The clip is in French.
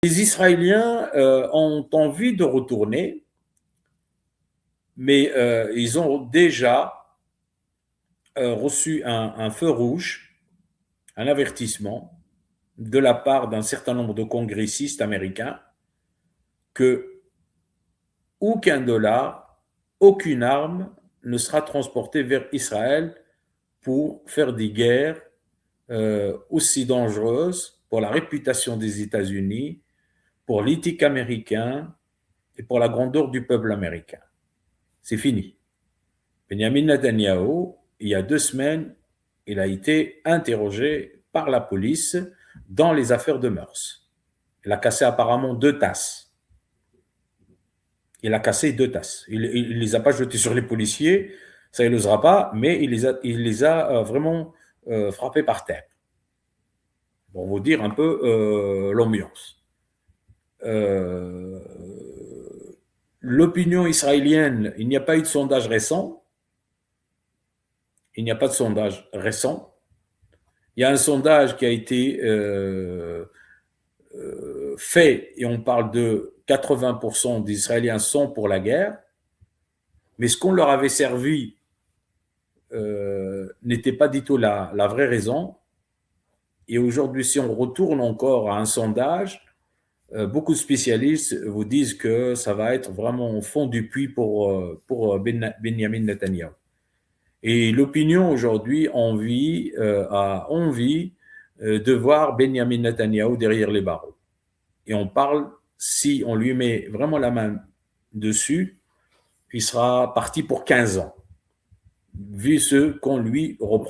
Les Israéliens ont envie de retourner, mais ils ont déjà reçu un feu rouge, un avertissement de la part d'un certain nombre de congressistes américains que aucun dollar, aucune arme ne sera transportée vers Israël pour faire des guerres aussi dangereuses pour la réputation des États-Unis, pour l'éthique américaine et pour la grandeur du peuple américain. C'est fini. Benjamin Netanyahu, il y a 2 semaines, il a été interrogé par la police dans les affaires de mœurs. Il a cassé apparemment 2 tasses. Il a cassé 2 tasses. Il ne les a pas jetées sur les policiers, ça il n'osera pas, mais il les a vraiment frappés par terre. Pour vous dire un peu l'ambiance. L'opinion israélienne, il n'y a pas eu de sondage récent. Il n'y a pas de sondage récent. Il y a un sondage qui a été fait et on parle de 80% des Israéliens sont pour la guerre, mais ce qu'on leur avait servi n'était pas du tout la vraie raison. Et aujourd'hui, si on retourne encore à un sondage, beaucoup de spécialistes vous disent que ça va être vraiment au fond du puits pour Benjamin Netanyahu. Et l'opinion aujourd'hui a envie de voir Benjamin Netanyahu derrière les barreaux. Et on parle, si on lui met vraiment la main dessus, il sera parti pour 15 ans, vu ce qu'on lui reproche.